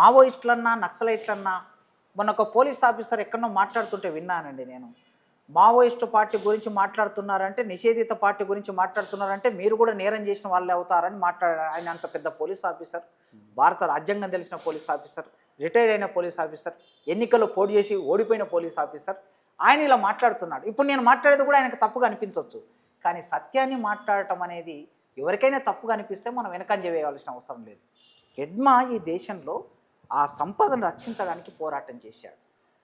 మావోయిస్టులన్నా నక్సలైట్లన్నా మొన్న ఒక police officer ఎక్కడో మాట్లాడుతుంటే విన్నానండి నేను. మావోయిస్టు పార్టీ గురించి మాట్లాడుతున్నారంటే, నిషేధిత పార్టీ గురించి మాట్లాడుతున్నారంటే మీరు కూడా నేరం చేసిన వాళ్ళే అవుతారని మాట్లాడారు. ఆయన అంత పెద్ద పోలీస్ ఆఫీసర్, భారత రాజ్యాంగం తెలిసిన పోలీస్ ఆఫీసర్, రిటైర్డ్ అయిన పోలీస్ ఆఫీసర్, ఎన్నికల్లో పోటీ చేసి ఓడిపోయిన పోలీస్ ఆఫీసర్, ఆయన ఇలా మాట్లాడుతున్నాడు. ఇప్పుడు నేను మాట్లాడేది కూడా ఆయనకు తప్పుగా అనిపించవచ్చు, కానీ సత్యాన్ని మాట్లాడటం అనేది ఎవరికైనా తప్పుగా అనిపిస్తే మనం వెనకంజ వేయాల్సిన అవసరం లేదు. హెడ్మా ఈ దేశంలో ఆ సంపదను రక్షించడానికి పోరాటం చేశాడు.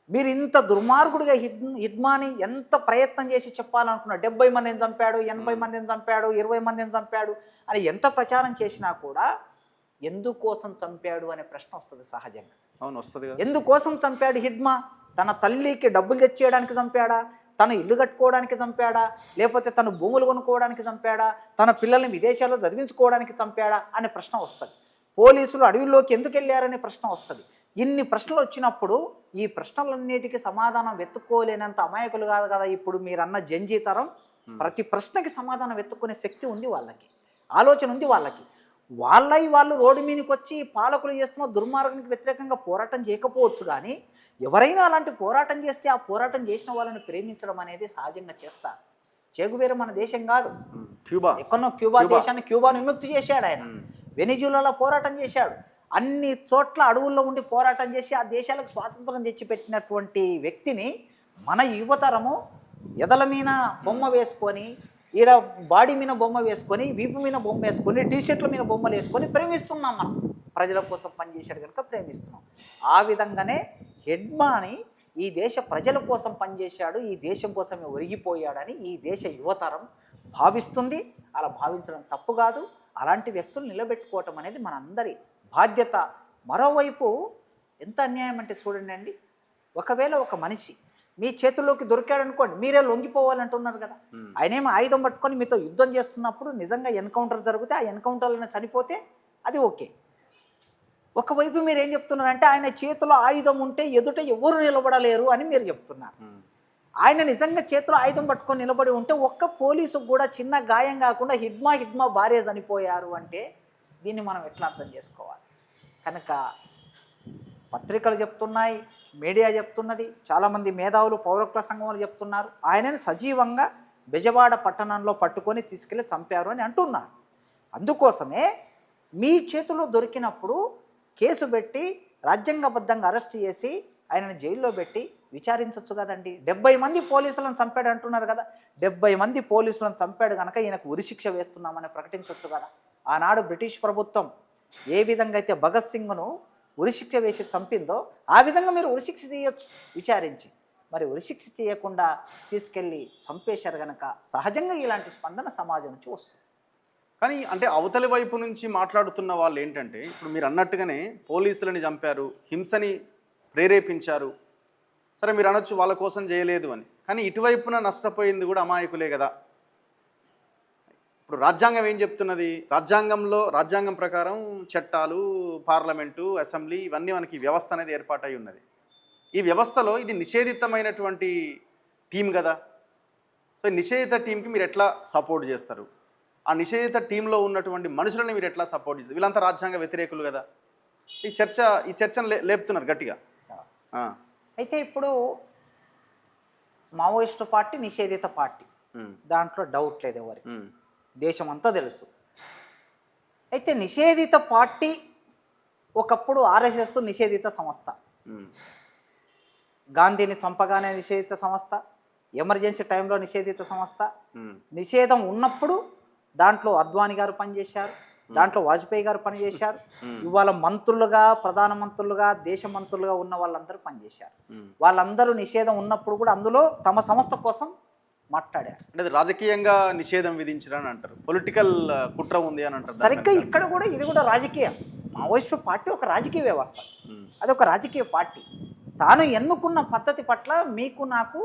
మీరు ఇంత దుర్మార్గుడిగా హిడ్మాని ఎంత ప్రయత్నం చేసి చెప్పాలనుకున్నా, 70 మందిని చంపాడు, 80 మందిని చంపాడు, 20 మందిని చంపాడు అని ఎంత ప్రచారం చేసినా కూడా ఎందుకోసం చంపాడు అనే ప్రశ్న వస్తుంది సహజంగా. అవును, వస్తుంది. ఎందుకోసం చంపాడు హిడ్మా? తన తల్లికి డబ్బులు తెచ్చేయడానికి చంపాడా? తను ఇల్లు కట్టుకోవడానికి చంపాడా? లేకపోతే తను భూములు కొనుక్కోవడానికి చంపాడా? తన పిల్లల్ని విదేశాల్లో చదివించుకోవడానికి చంపాడా అనే ప్రశ్న వస్తుంది. పోలీసులు అడవిలోకి ఎందుకు వెళ్ళారనే ప్రశ్న వస్తుంది. ఇన్ని ప్రశ్నలు వచ్చినప్పుడు ఈ ప్రశ్నలన్నిటికీ సమాధానం వెతుక్కోలేనంత అమాయకులు కాదు కదా ఇప్పుడు మీరన్న జంజీ తరం. ప్రతి ప్రశ్నకి సమాధానం వెతుక్కునే శక్తి ఉంది వాళ్ళకి, ఆలోచన ఉంది వాళ్ళకి. వాళ్ళు రోడ్డు మీదకి వచ్చి పాలకులు చేస్తున్న దుర్మార్గానికి వ్యతిరేకంగా పోరాటం చేయకపోవచ్చు, కానీ ఎవరైనా అలాంటి పోరాటం చేస్తే ఆ పోరాటం చేసిన వాళ్ళని ప్రేమించడం అనేది సహజంగా చేస్తారు. చెగువేరా మన దేశం కాదు, క్యూబా, ఎక్కడో క్యూబా దేశాన్ని క్యూబాను విముక్తి చేశాడు ఆయన. వెనిజులాలో పోరాటం చేశాడు. అన్ని చోట్ల అడవుల్లో ఉండి పోరాటం చేసి ఆ దేశాలకు స్వాతంత్రం తెచ్చిపెట్టినటువంటి వ్యక్తిని మన యువతరము ఎదల మీద బొమ్మ వేసుకొని, ఈడ బాడీ మీద బొమ్మ వేసుకొని, వీపు మీద బొమ్మ వేసుకొని, టీషర్ట్ల మీద బొమ్మలు వేసుకొని ప్రేమిస్తున్నాం. మనం ప్రజల కోసం పనిచేశాడు కనుక ప్రేమిస్తున్నాం. ఆ విధంగానే హెడ్మాని ఈ దేశ ప్రజల కోసం పనిచేశాడు, ఈ దేశం కోసమే ఒరిగిపోయాడని ఈ దేశ యువతరం భావిస్తుంది. అలా భావించడం తప్పు కాదు. అలాంటి వ్యక్తులు నిలబెట్టుకోవటం అనేది మనందరి బాధ్యత. మరోవైపు ఎంత అన్యాయం అంటే చూడండి అండి, ఒకవేళ ఒక మనిషి మీ చేతుల్లోకి దొరికాడు అనుకోండి, మీరే లొంగిపోవాలంటున్నారు కదా. ఆయనేమో ఆయుధం పట్టుకొని మీతో యుద్ధం చేస్తున్నప్పుడు నిజంగా ఎన్కౌంటర్ జరిగితే ఆ ఎన్కౌంటర్లోనే చనిపోతే అది ఓకే. ఒకవైపు మీరు ఏం చెప్తున్నారంటే ఆయన చేతిలో ఆయుధం ఉంటే ఎదుట ఎవరు నిలబడలేరు అని మీరు చెప్తున్నారు. ఆయన నిజంగా చేతిలో ఆయుధం పట్టుకొని నిలబడి ఉంటే ఒక్క పోలీసుకు కూడా చిన్న గాయం కాకుండా హిడ్మా భార్య చనిపోయారు అంటే దీన్ని మనం ఎట్లా అర్థం చేసుకోవాలి? కనుక పత్రికలు చెప్తున్నాయి, మీడియా చెప్తున్నది, చాలామంది మేధావులు పౌరకుల సంఘంలో చెప్తున్నారు ఆయనని సజీవంగా బెజవాడ పట్టణంలో పట్టుకొని తీసుకెళ్ళి చంపారు అని అంటున్నారు. అందుకోసమే మీ చేతిలో దొరికినప్పుడు కేసు పెట్టి రాజ్యాంగబద్ధంగా అరెస్ట్ చేసి ఆయనను జైల్లో పెట్టి విచారించవచ్చు కదండి. 70 మంది పోలీసులను చంపాడు అంటున్నారు కదా. 70 మంది పోలీసులను చంపాడు కనుక ఈయనకు ఉరిశిక్ష వేస్తున్నామని ప్రకటించవచ్చు కదా. ఆనాడు బ్రిటిష్ ప్రభుత్వం ఏ విధంగా అయితే భగత్ సింగ్ను ఉరిశిక్ష వేసి చంపిందో ఆ విధంగా మీరు ఉరిశిక్ష చేయొచ్చు విచారించి. మరి ఉరిశిక్ష చేయకుండా తీసుకెళ్ళి చంపేశారు కనుక సహజంగా ఇలాంటి స్పందన సమాజం నుంచి వస్తుంది. కానీ అంటే అవతలి వైపు నుంచి మాట్లాడుతున్న వాళ్ళు ఏంటంటే, ఇప్పుడు మీరు అన్నట్టుగానే పోలీసులని చంపారు, హింసని ప్రేరేపించారు, సరే మీరు అనొచ్చు వాళ్ళ కోసం చేయలేదు అని. కానీ ఇటువైపున నష్టపోయింది కూడా అమాయకులే కదా. ఇప్పుడు రాజ్యాంగం ఏం చెప్తున్నది? రాజ్యాంగం ప్రకారం చట్టాలు, పార్లమెంటు, అసెంబ్లీ ఇవన్నీ మనకి వ్యవస్థ అనేది ఏర్పాటై ఉన్నది. ఈ వ్యవస్థలో ఇది నిషేధితమైనటువంటి టీం కదా. సో నిషేధిత టీంకి మీరు ఎట్లా సపోర్ట్ చేస్తారు? ఆ నిషేధిత టీంలో ఉన్నటువంటి మనుషులని మీరు ఎట్లా సపోర్ట్ చేస్తారు? వీళ్ళంతా రాజ్యాంగ వ్యతిరేకులు కదా. ఈ చర్చను లేపుతున్నారు గట్టిగా. అయితే ఇప్పుడు మావోయిస్టు పార్టీ నిషేధిత పార్టీ, దాంట్లో డౌట్ లేదు ఎవరికి, దేశం అంతా తెలుసు. అయితే నిషేధిత పార్టీ ఒకప్పుడు ఆర్ఎస్ఎస్ నిషేధిత సంస్థ, గాంధీని చంపగానే నిషేధిత సంస్థ, ఎమర్జెన్సీ టైంలో నిషేధిత సంస్థ. నిషేధం ఉన్నప్పుడు దాంట్లో అద్వానీ గారు పనిచేశారు, దాంట్లో వాజ్పేయి గారు పనిచేశారు. ఇవాళ మంత్రులుగా, ప్రధానమంత్రులుగా, దేశ మంత్రులుగా ఉన్న వాళ్ళందరూ పనిచేశారు. వాళ్ళందరూ నిషేధం ఉన్నప్పుడు కూడా అందులో తమ సంస్థ కోసం మాట్లాడారు. అంటే రాజకీయంగా నిషేధం విధించారని అంటారు, పొలిటికల్ కుట్ర ఉంది అని అంటారు. సరిగ్గా ఇక్కడ కూడా ఇది కూడా రాజకీయం. మావోయిస్టు పార్టీ ఒక రాజకీయ వ్యవస్థ, అది ఒక రాజకీయ పార్టీ. తాను ఎన్నుకున్న పద్ధతి పట్ల మీకు నాకు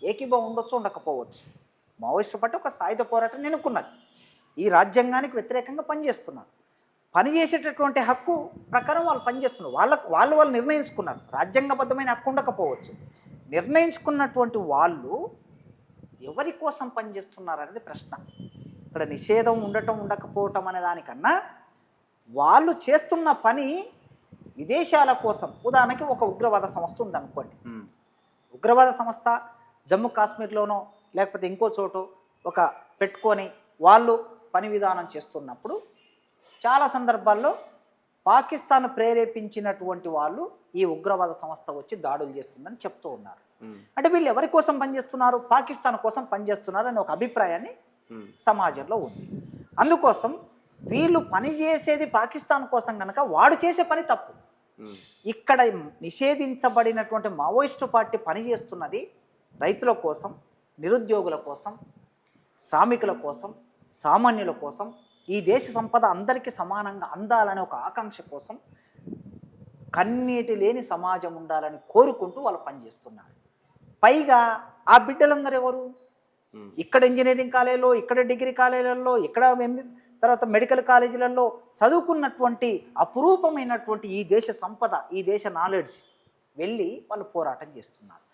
ఏకీభావం ఉండొచ్చు, ఉండకపోవచ్చు. మావోయిస్టు పార్టీ ఒక సాయుధ పోరాటం ఎన్నుకున్నది, ఈ రాజ్యాంగానికి వ్యతిరేకంగా పనిచేస్తున్నారు. పనిచేసేటటువంటి హక్కు ప్రకారం వాళ్ళు పనిచేస్తున్నారు. వాళ్ళు నిర్ణయించుకున్నారు. రాజ్యాంగబద్ధమైన హక్కు ఉండకపోవచ్చు. నిర్ణయించుకున్నటువంటి వాళ్ళు ఎవరి కోసం పనిచేస్తున్నారు అనేది ప్రశ్న. ఇక్కడ నిషేధం ఉండటం ఉండకపోవటం అనే దానికన్నా వాళ్ళు చేస్తున్న పని విదేశాల కోసం, ఉదాహరణకి ఒక ఉగ్రవాద సంస్థ ఉందనుకోండి. ఉమ్, ఉగ్రవాద సంస్థ జమ్మూ కాశ్మీర్లోనో లేకపోతే ఇంకో చోటో ఒక పెట్టుకొని వాళ్ళు పని విధానం చేస్తున్నప్పుడు చాలా సందర్భాల్లో పాకిస్తాన్ ప్రేరేపించినటువంటి వాళ్ళు ఈ ఉగ్రవాద సంస్థ వచ్చి దాడులు చేస్తుందని చెప్తూ ఉన్నారు. ఉమ్, అంటే వీళ్ళు ఎవరి కోసం పనిచేస్తున్నారు? పాకిస్తాన్ కోసం పనిచేస్తున్నారు అనే ఒక అభిప్రాయాన్ని ఉమ్, సమాజంలో ఉంది. అందుకోసం వీళ్ళు పని చేసేది పాకిస్తాన్ కోసం కనుక వాడు చేసే పని తప్పు. ఉమ్, ఇక్కడ నిషేధించబడినటువంటి మావోయిస్టు పార్టీ పనిచేస్తున్నది రైతుల కోసం, నిరుద్యోగుల కోసం, శ్రామికుల కోసం, సామాన్యుల కోసం, ఈ దేశ సంపద అందరికీ సమానంగా అందాలనే ఒక ఆకాంక్ష కోసం, కన్నీటి లేని సమాజం ఉండాలని కోరుకుంటూ వాళ్ళు పనిచేస్తున్నారు. పైగా ఆ బిడ్డలందరూ ఎవరు? ఉమ్, ఇక్కడ ఇంజనీరింగ్ కాలేజీలో, ఇక్కడ డిగ్రీ కాలేజీలలో, ఇక్కడ తర్వాత మెడికల్ కాలేజీలలో చదువుకున్నటువంటి అపురూపమైనటువంటి ఈ దేశ సంపద, ఈ దేశ నాలెడ్జ్ వెళ్ళి వాళ్ళు పోరాటం చేస్తున్నారు.